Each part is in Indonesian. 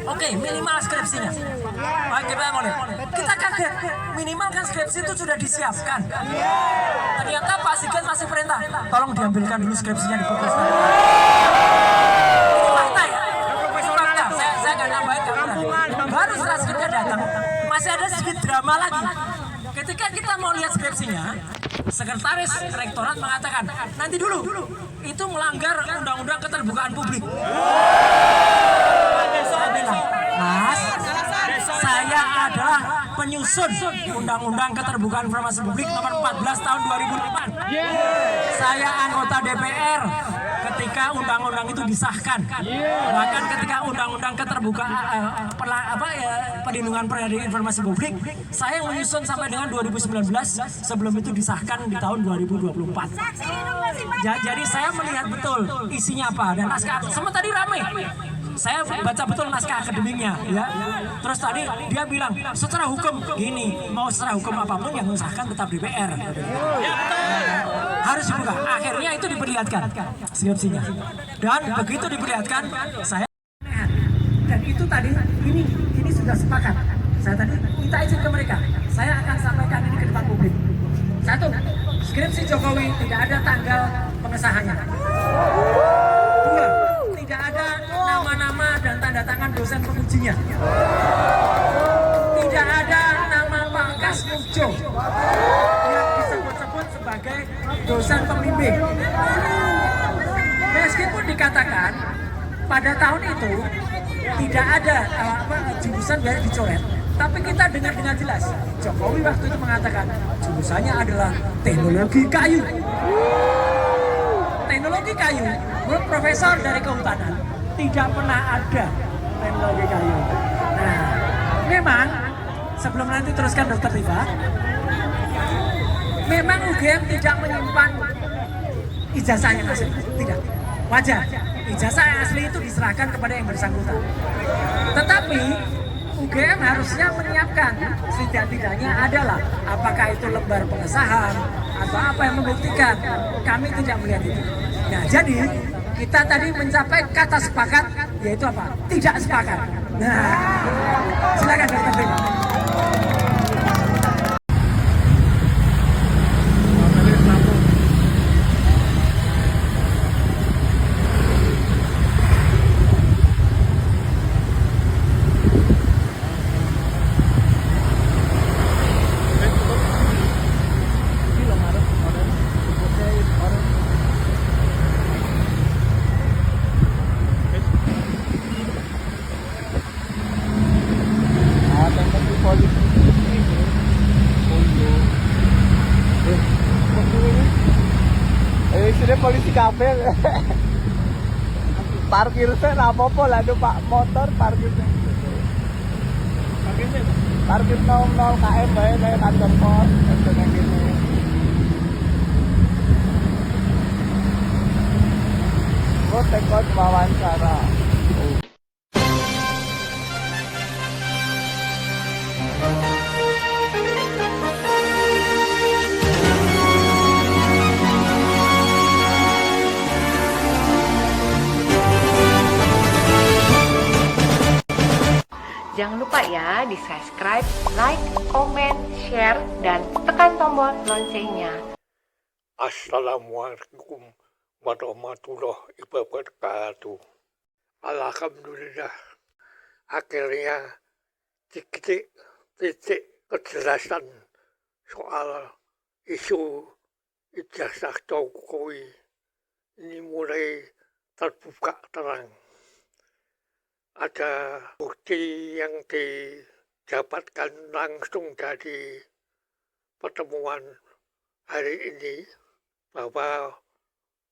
Oke, minimal skripsinya. Baik, kita mulai. Kita kaget, minimal kan skripsi itu sudah disiapkan. Ternyata Pak Sigit masih perintah, tolong diambilkan dulu skripsinya di fokus. Ini fakta ya? Ini fakta. Saya nggak nambahin, nggak kurang. Baru setelah skripsinya datang, masih ada sedikit drama lagi. Ketika kita mau lihat skripsinya, sekretaris rektorat mengatakan, nanti dulu, itu melanggar undang-undang keterbukaan publik. Saya bilang, Mas, saya adalah penyusun Undang-Undang Keterbukaan Informasi Publik nomor 14 tahun 2008. Saya anggota DPR ketika undang-undang itu disahkan. Bahkan ketika Undang-Undang Keterbukaan Perlindungan Informasi Publik, saya menyusun sampai dengan 2019 sebelum itu disahkan di tahun 2024. Jadi saya melihat betul isinya apa dan naskah semua tadi ramai. Saya baca betul naskah akademiknya, ya. Terus tadi dia bilang secara hukum gini, mau secara hukum apapun yang mengesahkan tetap DPR. Harus dibuka. Akhirnya itu diperlihatkan skripsinya. Dan begitu diperlihatkan, saya dan itu tadi ini sudah sepakat. Saya tadi minta izin ke mereka. Saya akan sampaikan ini ke depan publik. Satu, skripsi Jokowi tidak ada tanggal pengesahannya. Dua, tidak ada nama-nama dan tanda tangan dosen pengujinya. Tidak ada nama Pak Kasmujo yang disebut-sebut sebagai dosen pembimbing. Meskipun dikatakan pada tahun itu tidak ada jurusan biar dicoret, tapi kita dengar dengan jelas Jokowi waktu itu mengatakan jurusannya adalah teknologi kayu. Teknologi kayu, menurut profesor dari kehutanan, tidak pernah ada teknologi kayu. Nah, memang sebelum nanti teruskan Dokter Tifa, memang UGM tidak menyimpan ijazahnya asli, tidak. Wajar, ijazah yang asli itu diserahkan kepada yang bersangkutan. Tetapi UGM harusnya menyiapkan setidak-tidaknya adalah apakah itu lembar pengesahan atau apa yang membuktikan. Kami tidak melihat itu. Nah, jadi kita tadi mencapai kata sepakat, yaitu apa? Tidak sepakat. Nah, silakan Dokter Tifa. Sini polisi kafe. Parkir saya apa-apa lah, Pak motor parkir. Parkir 00 KM bae kayak kantor pos kayak gini. Gue tekot wawancara. Jangan lupa ya di subscribe, like, comment, share, dan tekan tombol loncengnya. Assalamualaikum warahmatullahi wabarakatuh. Alhamdulillah, akhirnya titik kejelasan soal isu ijazah Jokowi ini mulai terbuka terang. Ada bukti yang didapatkan langsung dari pertemuan hari ini bahwa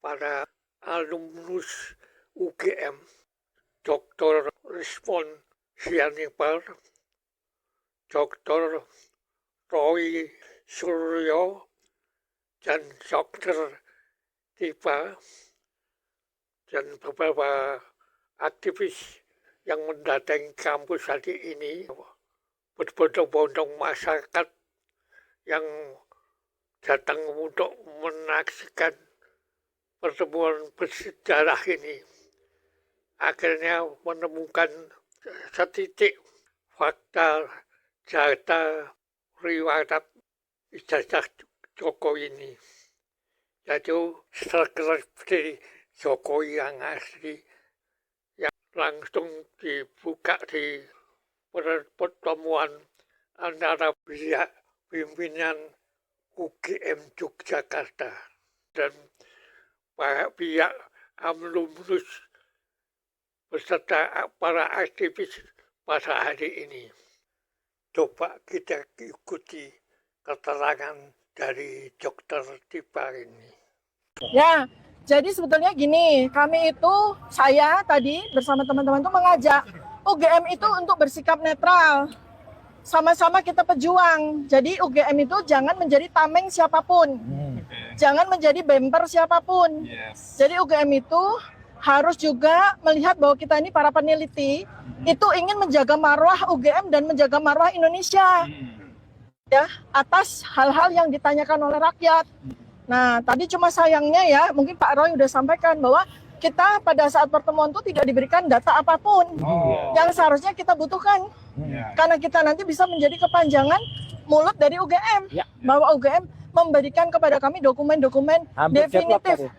para alumnus UGM, Dr. Rizwan Sianipar, Dr. Roy Suryo, dan Dr. Tifa, dan beberapa aktivis yang mendatangi kampus hari ini berbondong-bondong masyarakat yang datang untuk menyaksikan pertemuan bersejarah ini akhirnya menemukan setitik fakta, data, riwayat ijazah Jokowi ini. Yaitu skripsi Jokowi yang asli, yang langsung dibuka di pertemuan antara pihak pimpinan UGM Yogyakarta dan pihak alumnus beserta para aktivis pada hari ini. Coba kita ikuti keterangan dari Dr. Tipa ini. Ya, jadi sebetulnya gini, kami itu, saya tadi bersama teman-teman itu mengajak UGM itu untuk bersikap netral. Sama-sama kita pejuang. Jadi UGM itu jangan menjadi tameng siapapun. Jangan menjadi bemper siapapun. Jadi UGM itu harus juga melihat bahwa kita ini para peneliti itu ingin menjaga marwah UGM dan menjaga marwah Indonesia. Ya, atas hal-hal yang ditanyakan oleh rakyat. Nah, tadi cuma sayangnya ya, mungkin Pak Roy udah sampaikan bahwa kita pada saat pertemuan itu tidak diberikan data apapun yang seharusnya kita butuhkan. Karena kita nanti bisa menjadi kepanjangan mulut dari UGM. Bahwa UGM memberikan kepada kami dokumen-dokumen definitif.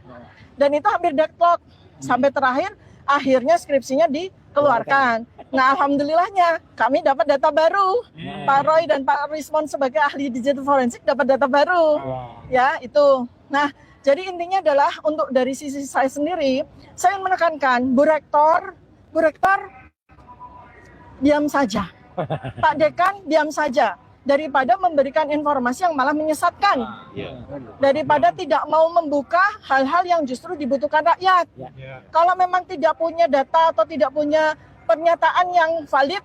Dan itu hampir deadlock. Sampai terakhir, akhirnya skripsinya dikeluarkan. Nah, alhamdulillahnya kami dapat data baru. Pak Roy dan Pak Rismon sebagai ahli digital forensik dapat data baru. Ya, itu. Nah, jadi intinya adalah untuk dari sisi saya sendiri, saya ingin menekankan, Bu Rektor, diam saja. Pak Dekan, diam saja. Daripada memberikan informasi yang malah menyesatkan. Daripada tidak mau membuka hal-hal yang justru dibutuhkan rakyat. Kalau memang tidak punya data atau tidak punya pernyataan yang valid,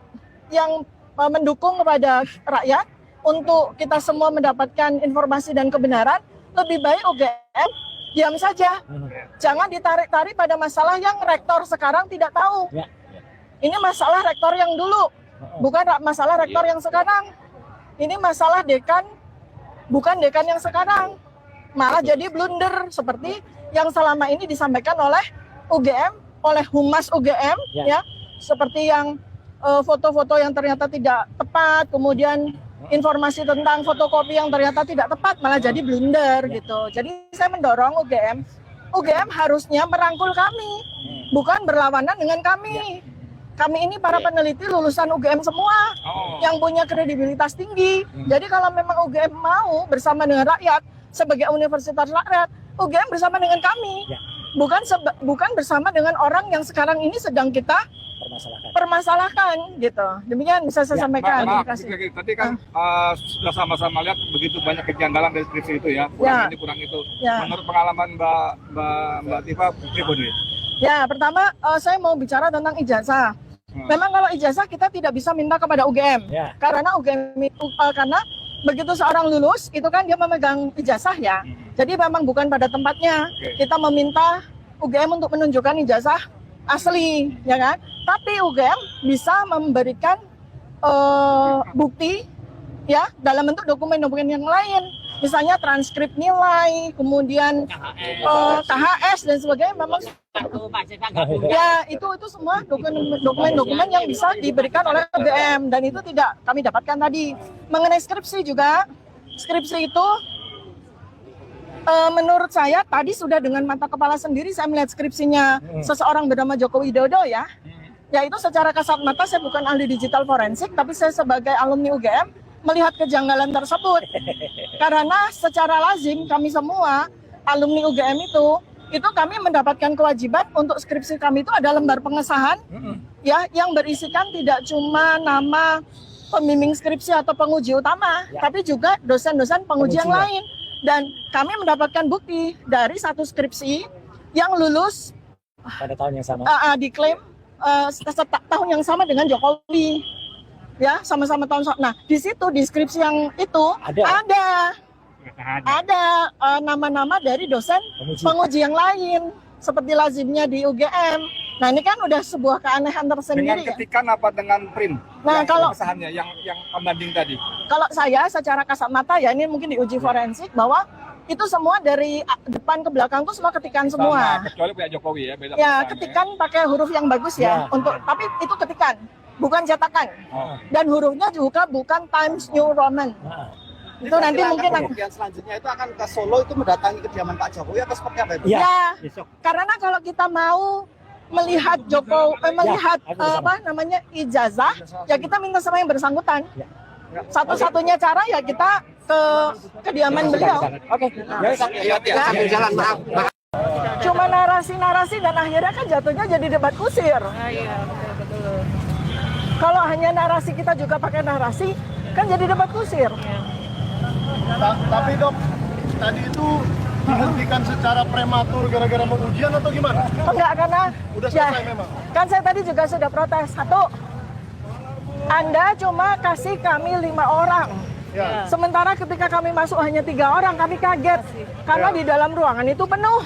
yang mendukung kepada rakyat, untuk kita semua mendapatkan informasi dan kebenaran, lebih baik UGM diam saja. Jangan ditarik-tarik pada masalah yang rektor sekarang tidak tahu. Ini masalah rektor yang dulu, bukan masalah rektor yang sekarang. Ini masalah dekan, bukan dekan yang sekarang. Malah jadi blunder seperti yang selama ini disampaikan oleh UGM, oleh Humas UGM, ya, seperti yang foto-foto yang ternyata tidak tepat, kemudian informasi tentang fotokopi yang ternyata tidak tepat, malah jadi blunder gitu. Jadi saya mendorong UGM harusnya merangkul kami, bukan berlawanan dengan kami. Kami ini para peneliti lulusan UGM semua yang punya kredibilitas tinggi. Jadi kalau memang UGM mau bersama dengan rakyat sebagai universitas rakyat, UGM bersama dengan kami. Bukan bersama dengan orang yang sekarang ini sedang kita permasalahkan gitu. Demikian bisa saya sampaikan. Terima kasih. Tadi kan sudah sama-sama lihat begitu banyak kejanggalan dari skripsi itu ya. Kurang ini kurang itu. Menurut pengalaman Mbak Tifa, bagaimana? Ya, pertama saya mau bicara tentang ijazah. Memang kalau ijazah kita tidak bisa minta kepada UGM, karena UGM itu karena begitu seorang lulus itu kan dia memegang ijazah ya. Jadi memang bukan pada tempatnya kita meminta UGM untuk menunjukkan ijazah asli, ya kan? Tapi UGM bisa memberikan bukti ya dalam bentuk dokumen-dokumen yang lain. Misalnya transkrip nilai, kemudian KHS dan sebagainya, memang ya itu semua dokumen-dokumen yang bisa diberikan oleh UGM, dan itu tidak kami dapatkan tadi. Mengenai skripsi juga, skripsi itu menurut saya tadi sudah dengan mata kepala sendiri saya melihat skripsinya seseorang bernama Joko Widodo ya. Yaitu secara kasat mata saya bukan ahli digital forensik, tapi saya sebagai alumni UGM melihat kejanggalan tersebut. Karena secara lazim kami semua alumni UGM itu kami mendapatkan kewajiban untuk skripsi kami itu ada lembar pengesahan ya yang berisikan tidak cuma nama pembimbing skripsi atau penguji utama, tapi juga dosen-dosen penguji yang lain. Dan kami mendapatkan bukti dari satu skripsi yang lulus pada tahun yang sama. Diklaim tahun yang sama dengan Jokowi. Ya, sama-sama tahun. Nah, di situ di skripsi yang itu ada nama-nama dari dosen penguji yang lain seperti lazimnya di UGM. Nah, ini kan udah sebuah keanehan tersendiri. Dengan ketikan apa dengan print? Nah, kalau pesannya yang pembanding tadi. Kalau saya secara kasat mata ya ini mungkin diuji forensik bahwa itu semua dari depan ke belakang tuh semua ketikan semua. Kecuali Pak Jokowi ya, beda. Ya, ketikan pakai huruf yang bagus ya untuk tapi itu ketikan. bukan cetakan. Dan hurufnya juga bukan Times New Roman. Itu nanti mungkin yang selanjutnya itu akan ke Solo itu mendatangi kediaman Pak Jokowi atau seperti apa itu? ya, karena kalau kita mau melihat melihat ijazah, ya kita minta sama yang bersangkutan. Satu-satunya cara ya kita ke kediaman beliau. Sambil jalan, maaf. Cuma narasi-narasi dan akhirnya kan jatuhnya jadi debat kusir. Kalau hanya narasi kita juga pakai narasi, kan jadi debat kusir. Tapi dok, tadi itu dihentikan secara prematur gara-gara mau ujian atau gimana? Enggak, karena Udah selesai memang? kan saya tadi juga sudah protes. Satu, Anda cuma kasih kami 5 orang. Ya. Sementara ketika kami masuk hanya 3 orang, kami kaget. Karena di dalam ruangan itu penuh.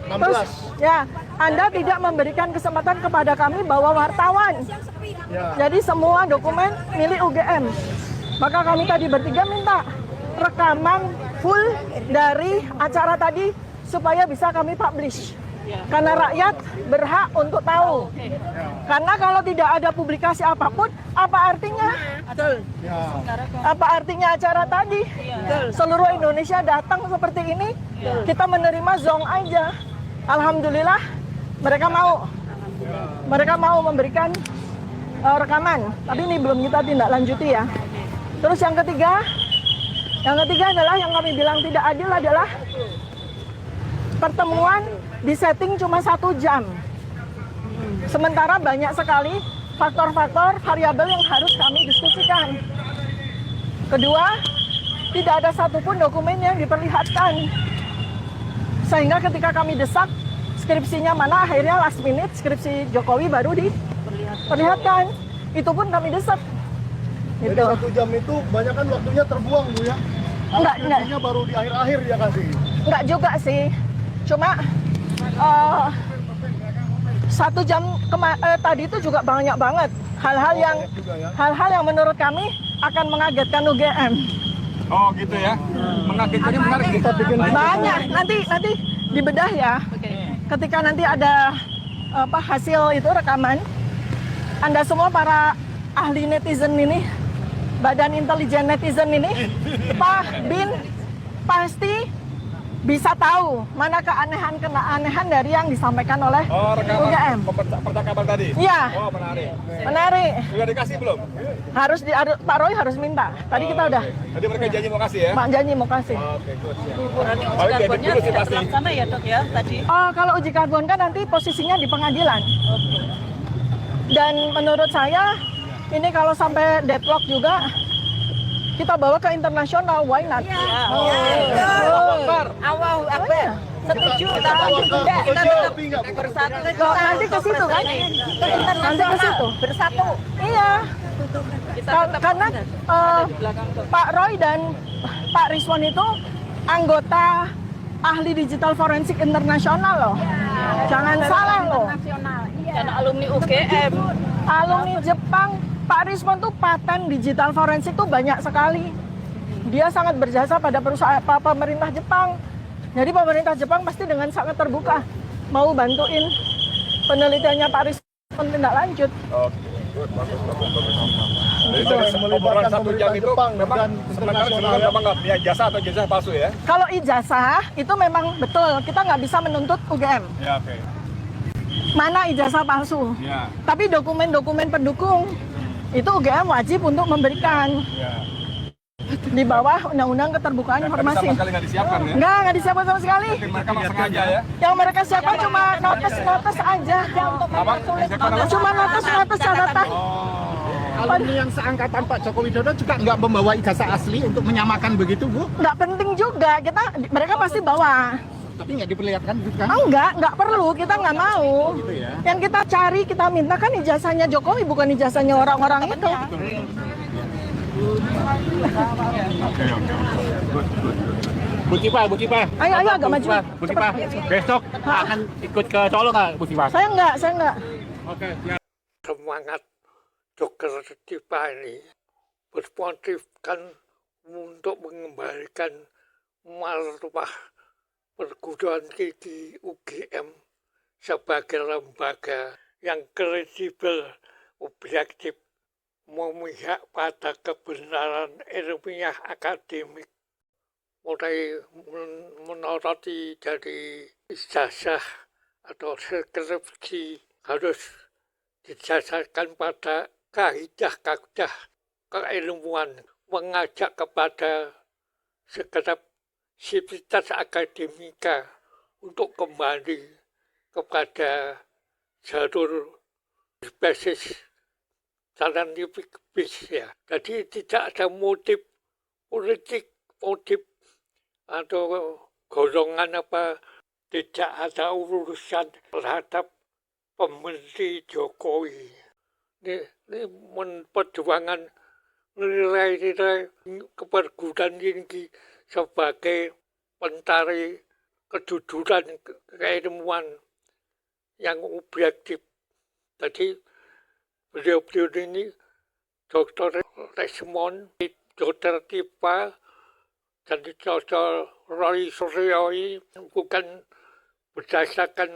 16. Terus, ya, Anda tidak memberikan kesempatan kepada kami bawa wartawan. Ya. Jadi semua dokumen milik UGM. Maka kami tadi bertiga minta rekaman full dari acara tadi supaya bisa kami publish. Karena rakyat berhak untuk tahu. Karena kalau tidak ada publikasi apapun, apa artinya? Apa artinya acara tadi? Seluruh Indonesia datang seperti ini, kita menerima zong aja. Alhamdulillah, mereka mau. Mereka mau memberikan rekaman. Tapi ini belum kita tindak lanjuti ya. Terus yang ketiga adalah yang kami bilang tidak adil adalah pertemuan disetting cuma 1 jam. Sementara banyak sekali faktor-faktor variabel yang harus kami diskusikan. Kedua, tidak ada satupun dokumen yang diperlihatkan. Sehingga ketika kami desak skripsinya mana, akhirnya last minute skripsi Jokowi baru diperlihatkan. Itu pun kami desak. Jadi Gitu. 1 jam itu banyak kan waktunya terbuang Bu ya? Enggak. Skripsinya baru di akhir-akhir dia kasih. Enggak juga sih. Cuma 1 jam tadi itu juga banyak banget hal-hal yang menurut kami akan mengagetkan UGM. Oh gitu ya. Mengagetkannya menarik. Kita bikin Banyak. Nanti dibedah ya. Ketika nanti ada hasil itu rekaman, Anda semua para ahli netizen ini, badan intelijen netizen ini, Pak Bin pasti bisa tahu mana keanehan dari yang disampaikan oleh UGM. Percakapan tadi. Iya. Oh menarik. Menarik. Sudah dikasih belum? Pak Roy harus minta. Tadi kita udah. Tadi mereka janji mau kasih ya? Pak janji mau kasih. Oke, good. Berarti uji Paling karbonnya dulu sih tidak pasti. terlaksana ya dok ya tadi? Kalau uji karbon kan nanti posisinya di pengadilan. Dan menurut saya ini kalau sampai deadlock juga kita bawa ke internasional, why not? Awal apa? Setuju. Kita bersatu. Nanti ke situ kan? Nanti ke situ. Bersatu. Iya. Karena Pak Roy dan Pak Rizwan itu anggota ahli digital forensik internasional loh. Jangan salah loh. Dan alumni UGM. Alumni Jepang, Pak Rizwan tuh paten digital forensik tuh banyak sekali. Dia sangat berjasa pada pemerintah Jepang. Jadi pemerintah Jepang pasti dengan sangat terbuka mau bantuin penelitiannya Pak Rizwan tindak lanjut. Jadi obrolan 1 jam itu Jepang memang dan sebenarnya internasional ya. memang nggak punya jasa atau jasa palsu ya? Kalau ijazah itu memang betul, kita nggak bisa menuntut UGM. Ya oke. Mana ijazah palsu. Ya. Tapi dokumen-dokumen pendukung itu UGM wajib untuk memberikan Ya. di bawah Undang-Undang Keterbukaan Tapi Informasi. sama sekali nggak disiapkan ya? Nggak disiapkan sama sekali. Mungkin mereka memang sengaja ya? Yang mereka siapkan cuma notes aja. Apa? Disiapkan apa? Cuma notes catatan. Alumni yang seangkatan Pak Joko Widodo juga nggak membawa ijazah asli untuk menyamakan begitu Bu? Nggak penting juga. Mereka pasti bawa. Tapi nggak diperlihatkan juga. Nggak perlu. Kita nggak mau. Yang kita cari, kita minta kan ijazahnya Jokowi, bukan ijazahnya orang-orang itu. Bu Cipa. Ayo agak maju. Bu Cipa, besok akan ikut ke Solo nggak, Bu Cipa? Saya nggak. Oke, Semangat dokter Cipa ini bermotifkan untuk mengembalikan marwah perguruan tinggi UGM sebagai lembaga yang kredibel objektif, memihak pada kebenaran ilmiah akademik, mulai menoroti dari ijazah atau skripsi harus didasarkan pada kaidah-kaidah keilmuan, mengajak kepada segenap sivitas akademika untuk kembali kepada jalur berbasis saintifik ya. Jadi tidak ada motif politik, motif atau golongan apa, tidak ada urusan terhadap pemerintahan Jokowi. Ini perjuangan nilai-nilai keperguruan tinggi sebagai pencari kejujuran keilmuan yang objektif. Jadi beliau-beliau ini Dr. Desmond, Dr. Tipa, dan Dr. Roy Suryo bukan berdasarkan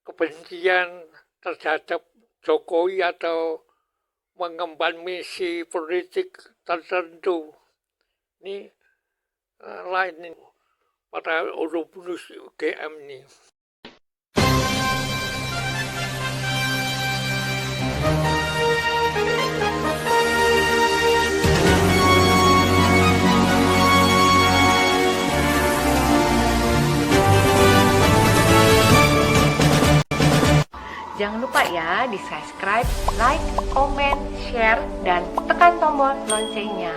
kebencian terhadap Jokowi atau mengemban misi politik tertentu. Ini lain para alumnus UGM ini. Jangan lupa ya di subscribe, like, comment, share, dan tekan tombol loncengnya.